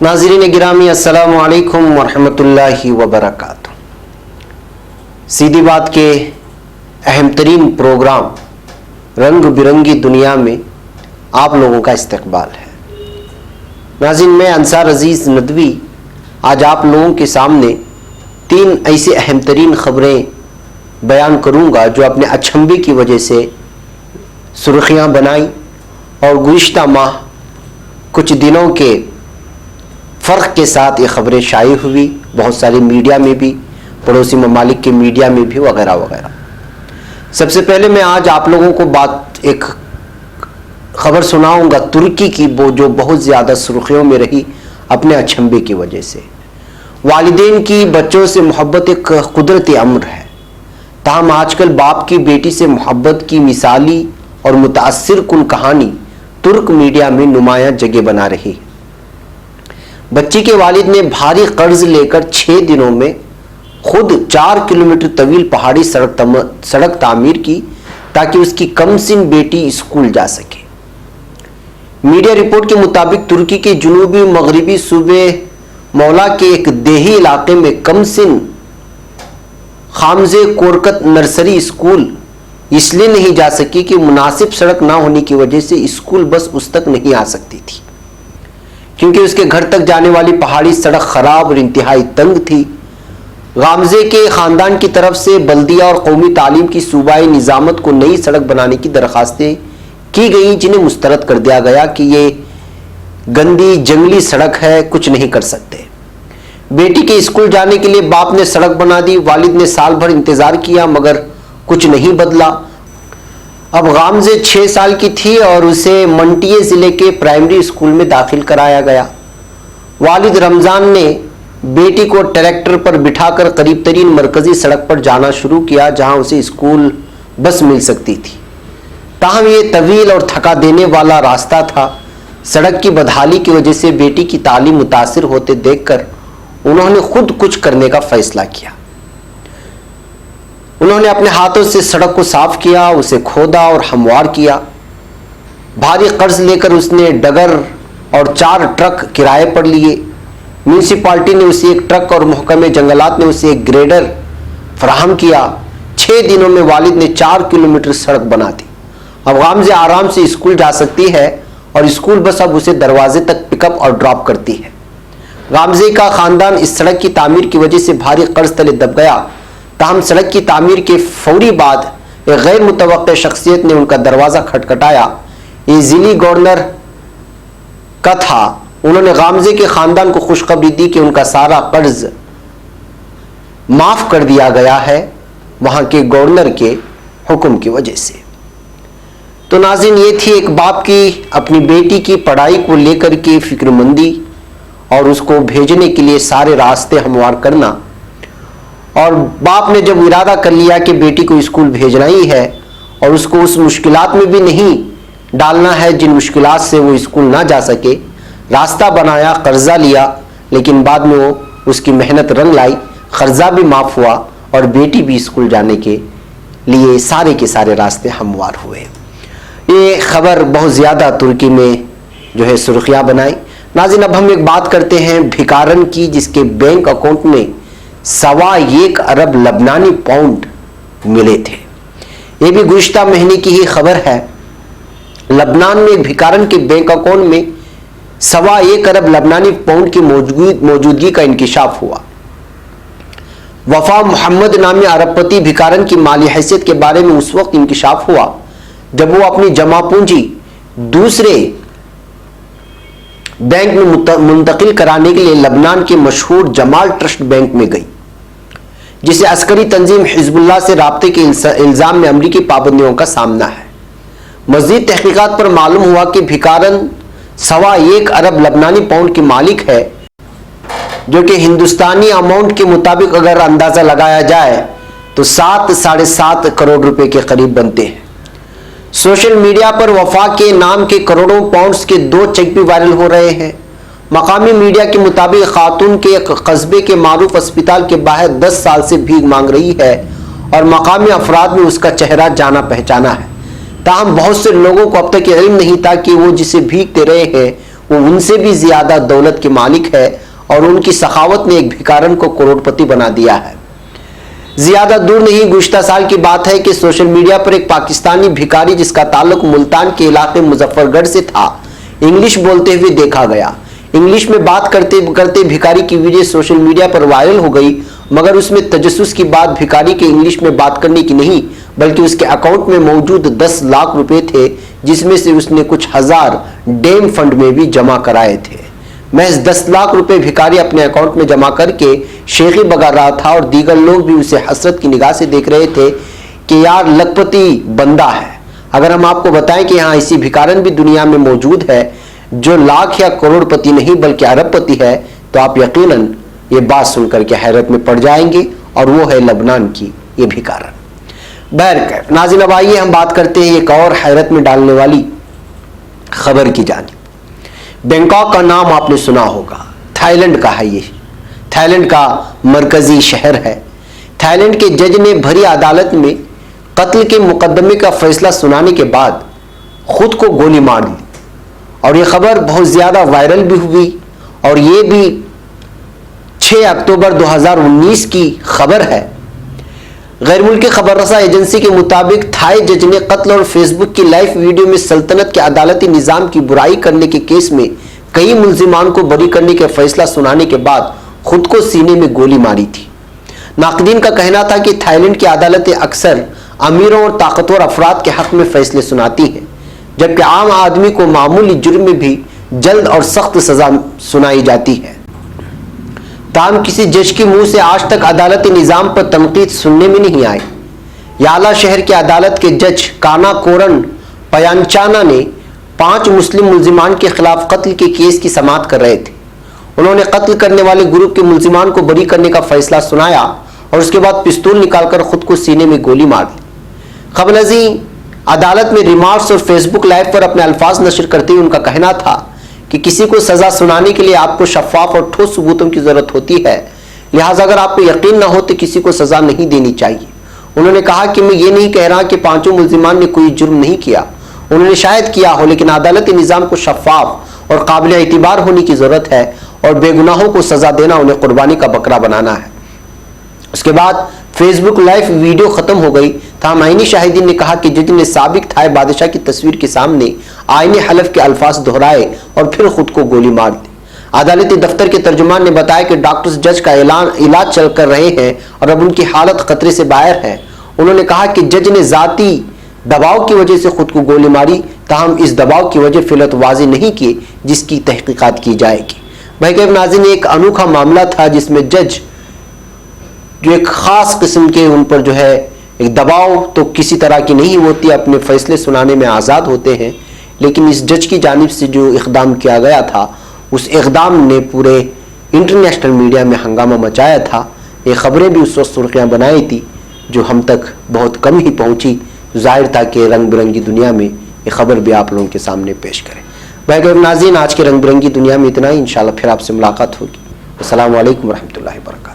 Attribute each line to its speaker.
Speaker 1: नाज़रीन गिरामी अस्सलामु अलैकुम वरहमतुल्लाहि वबरकातुहू। सीधी बात के अहम तरीन प्रोग्राम रंग बिरंगी दुनिया में आप लोगों का इस्तकबाल है। नाज़रीन, मैं अंसार अजीज़ नदवी आज आप लोगों के सामने तीन ऐसी अहम तरीन ख़बरें बयान करूँगा जो अपने अचंभे की वजह से सुर्खियाँ बनाई और गुज़िश्ता माह कुछ दिनों के फ़र्क के साथ ये ख़बरें शाये हुई, बहुत सारे मीडिया में भी, पड़ोसी ममालिक के मीडिया में भी, वगैरह वगैरह। सबसे पहले मैं आज आप लोगों को एक ख़बर सुनाऊंगा तुर्की की, वो जो बहुत ज़्यादा सुर्खियों में रही अपने अचंभे की वजह से। वालिदैन की बच्चों से मोहब्बत एक कुदरती अम्र है, ताहम आजकल बाप की बेटी से मोहब्बत की मिसाली और मुतासिर कुन कहानी तुर्क मीडिया में नुमायां जगह बना रही है। बच्ची के वालिद ने भारी कर्ज लेकर 6 दिनों में खुद 4 किलोमीटर तवील पहाड़ी सड़क तामीर की ताकि उसकी कमसिन बेटी स्कूल जा सके। मीडिया रिपोर्ट के मुताबिक तुर्की के जुनूबी मगरिबी सूबे मौला के एक देही इलाके में कमसिन खामजे कोरकत नर्सरी स्कूल इसलिए नहीं जा सकी कि मुनासिब सड़क ना होने की वजह से स्कूल बस उस तक नहीं आ सकती थी, क्योंकि उसके घर तक जाने वाली पहाड़ी सड़क खराब और इंतहाई तंग थी। गामजे के खानदान की तरफ से बल्दिया और कौमी तालीम की सूबाई निजामत को नई सड़क बनाने की दरखास्तें की गई, जिन्हें मुस्तरद कर दिया गया कि ये गंदी जंगली सड़क है, कुछ नहीं कर सकते। बेटी के स्कूल जाने के लिए बाप ने सड़क बना दी। वालिद ने साल भर इंतजार किया मगर कुछ नहीं बदला। अब गामजे 6 साल की थी और उसे मंटिये ज़िले के प्राइमरी स्कूल में दाखिल कराया गया। वालिद रमज़ान ने बेटी को ट्रैक्टर पर बिठाकर करीब तरीन मरकज़ी सड़क पर जाना शुरू किया, जहां उसे स्कूल बस मिल सकती थी। ताहम ये तवील और थका देने वाला रास्ता था। सड़क की बदहाली की वजह से बेटी की तालीम मुतासिर होते देखकर उन्होंने खुद कुछ करने का फैसला किया। उन्होंने अपने हाथों से सड़क को साफ किया, उसे खोदा और हमवार किया। भारी कर्ज लेकर उसने डगर और 4 ट्रक किराए पर लिए। म्यूनिसिपालिटी ने उसे एक ट्रक और महकमे जंगलात ने उसे एक ग्रेडर फराहम किया। 6 दिनों में वालिद ने 4 किलोमीटर सड़क बना दी। अब गामजे आराम से स्कूल जा सकती है और स्कूल बस अब उसे दरवाजे तक पिकअप और ड्रॉप करती है। गामजे का खानदान इस सड़क की तामीर की वजह से भारी कर्ज तले दब गया। ताहम सड़क की तामीर के फौरी बाद एक गैर मुतवक्के शख्सियत ने उनका दरवाज़ा खटखटाया। ये ज़िली गवर्नर का था। उन्होंने गामजे के खानदान को खुशखबरी दी कि उनका सारा कर्ज माफ़ कर दिया गया है, वहाँ के गवर्नर के हुक्म की वजह से। तो नाज़रीन, ये थी एक बाप की अपनी बेटी की पढ़ाई को लेकर के फिक्रमंदी और उसको भेजने के लिए सारे रास्ते हमवार करना। और बाप ने जब इरादा कर लिया कि बेटी को स्कूल भेजना ही है और उसको उस मुश्किलात में भी नहीं डालना है जिन मुश्किलात से वो स्कूल ना जा सके, रास्ता बनाया, कर्जा लिया, लेकिन बाद में वो उसकी मेहनत रंग लाई, कर्जा भी माफ़ हुआ और बेटी भी स्कूल जाने के लिए सारे के सारे रास्ते हमवार हुए। ये खबर बहुत ज़्यादा तुर्की में जो है सुर्खियाँ बनाई। नाज़रीन, अब हम एक बात करते हैं भिकारन की, जिसके बैंक अकाउंट में 1.25 अरब लबनानी पाउंड मिले थे। ये भी गुज़िश्ता महीने की ही खबर है। लबनान में एक भिकारन के बैंक अकाउंट में 1.25 अरब लबनानी पाउंड की मौजूदगी का इंकिशाफ हुआ। वफा मोहम्मद नामी अरबपति भिकारन की माली हैसियत के बारे में उस वक्त इंकिशाफ हुआ जब वो अपनी जमा पूंजी दूसरे बैंक में मुंतकिल कराने के लिए लबनान के मशहूर जमाल ट्रस्ट बैंक में गई, जिसे अस्करी तंजीम हिजबुल्लाह से राब्ते के इल्ज़ाम में अमरीकी पाबंदियों का सामना है। मज़ीद तहकीकात पर मालूम हुआ कि भिकारन 1.25 अरब लबनानी पाउंड के मालिक है, जो कि हिंदुस्तानी अमाउंट के मुताबिक अगर अंदाज़ा लगाया जाए तो 7-7.5 करोड़ रुपए के करीब बनते हैं। सोशल मीडिया पर वफा के नाम के करोड़ों पाउंड्स के 2 चेक भी वायरल हो रहे हैं। मकामी मीडिया के मुताबिक खातून के कस्बे के मारूफ अस्पताल के बाहर 10 साल से भीख मांग रही है और मकामी अफराद ने उसका चेहरा जाना पहचाना है। ताहम बहुत से लोगों को अब तक इल्म नहीं था कि वो जिसे भीख दे रहे हैं وہ ان سے بھی زیادہ دولت کے مالک ہے اور ان کی سخاوت نے ایک بھکارن کو کروڑپتی بنا دیا ہے۔ زیادہ دور نہیں، گزشتہ سال کی بات ہے کہ سوشل میڈیا پر ایک پاکستانی بھکاری جس کا تعلق ملتان کے علاقے مظفر گڑھ سے تھا، انگلش بولتے ہوئے دیکھا گیا۔ انگلش میں بات کرتے کرتے بھکاری کی ویڈیو سوشل میڈیا پر وائرل ہو گئی، مگر اس میں تجسس کی بات بھکاری کے انگلش میں بات کرنے کی نہیں بلکہ اس کے اکاؤنٹ میں موجود 10 لاکھ روپے تھے، جس میں سے اس نے کچھ ہزار ڈیم فنڈ میں بھی جمع کرائے تھے۔ محض 10 لاکھ روپے بھکاری اپنے اکاؤنٹ میں جمع کر کے شیخی بگا رہا تھا اور دیگر لوگ بھی اسے حسرت کی نگاہ سے دیکھ رہے تھے کہ یار لکھپتی بندہ ہے۔ اگر ہم آپ کو بتائیں کہ یہاں ایسی بھکارن بھی دنیا میں موجود ہے جو لاکھ یا کروڑ پتی نہیں بلکہ ارب پتی ہے، تو آپ یقیناً یہ بات سن کر کے حیرت میں پڑ جائیں گے، اور وہ ہے لبنان کی یہ بھکارن۔ بہرکیف ناظرین، اب آئیے ہم بات کرتے ہیں ایک اور حیرت میں ڈالنے والی خبر کی جانب۔ بینکاک کا نام آپ نے سنا ہوگا، تھائی لینڈ کا ہے، یہ تھائی لینڈ کا مرکزی شہر ہے۔ تھائی لینڈ کے جج نے بھری عدالت میں قتل کے مقدمے کا فیصلہ سنانے کے بعد خود کو گولی مار لی، اور یہ خبر بہت زیادہ وائرل بھی ہوئی، اور یہ بھی 6 اکتوبر 2019 کی خبر ہے۔ غیر ملکی خبر رساں ایجنسی کے مطابق تھائی جج نے قتل اور فیس بک کی لائیو ویڈیو میں سلطنت کے عدالتی نظام کی برائی کرنے کے کیس میں کئی ملزمان کو بری کرنے کا فیصلہ سنانے کے بعد خود کو سینے میں گولی ماری تھی۔ ناقدین کا کہنا تھا کہ تھائی لینڈ کی عدالتیں اکثر امیروں اور طاقتور افراد کے حق میں فیصلے سناتی ہیں، جبکہ عام آدمی کو معمولی جرم میں بھی جلد اور سخت سزا سنائی جاتی ہے۔ تاہم کسی جج کے منہ سے آج تک عدالتی نظام پر تنقید سننے میں نہیں آئی۔ یالا شہر کی عدالت کے جج کانا کورن پیانچانا نے 5 مسلم ملزمان کے خلاف قتل کے کیس کی سماعت کر رہے تھے۔ انہوں نے قتل کرنے والے گروپ کے ملزمان کو بری کرنے کا فیصلہ سنایا اور اس کے بعد پستول نکال کر خود کو سینے میں گولی مار دی۔ قبل ازیں عدالت میں ریمارکس اور فیس بک لائیو پر اپنے الفاظ نشر کرتے ہوئے ان کا کہنا تھا کہ کسی کو سزا سنانے کے لیے آپ کو شفاف اور ٹھوس ثبوتوں کی ضرورت ہوتی ہے، لہٰذا اگر آپ کو یقین نہ ہو تو کسی کو سزا نہیں دینی چاہیے۔ انہوں نے کہا کہ میں یہ نہیں کہہ رہا کہ 5 ملزمان نے کوئی جرم نہیں کیا، انہوں نے شاید کیا ہو، لیکن عدالتی نظام کو شفاف اور قابل اعتبار ہونے کی ضرورت ہے، اور بے گناہوں کو سزا دینا انہیں قربانی کا بکرا بنانا ہے۔ اس کے بعد فیس بک لائیو ویڈیو ختم ہو گئی، تاہم آئینی شاہدین نے کہا کہ جج نے سابق تھائی بادشاہ کی تصویر کے سامنے آئین حلف کے الفاظ دہرائے اور پھر خود کو گولی مار دی۔ عدالتی دفتر کے ترجمان نے بتایا کہ ڈاکٹرز جج کا علاج چل کر رہے ہیں اور اب ان کی حالت خطرے سے باہر ہے۔ انہوں نے کہا کہ جج نے ذاتی دباؤ کی وجہ سے خود کو گولی ماری، تاہم اس دباؤ کی وجہ فی الوقت واضح نہیں کی، جس کی تحقیقات کی جائے گی۔ بھائی ناظرین، ایک انوکھا معاملہ تھا جس میں جج جو ایک خاص قسم کے ان پر جو ہے ایک دباؤ تو کسی طرح کی نہیں ہوتی، اپنے فیصلے سنانے میں آزاد ہوتے ہیں، لیکن اس جج کی جانب سے جو اقدام کیا گیا تھا اس اقدام نے پورے انٹرنیشنل میڈیا میں ہنگامہ مچایا تھا۔ یہ خبریں بھی اس وقت سرخیاں بنائی تھی جو ہم تک بہت کم ہی پہنچی، ظاہر تھا کہ رنگ برنگی دنیا میں یہ خبر بھی آپ لوگوں کے سامنے پیش کریں۔ بھائی ناظرین، آج کے رنگ برنگی دنیا میں اتنا ہی، انشاءاللہ پھر آپ سے ملاقات ہوگی۔ السلام علیکم ورحمۃ اللہ وبرکاتہ۔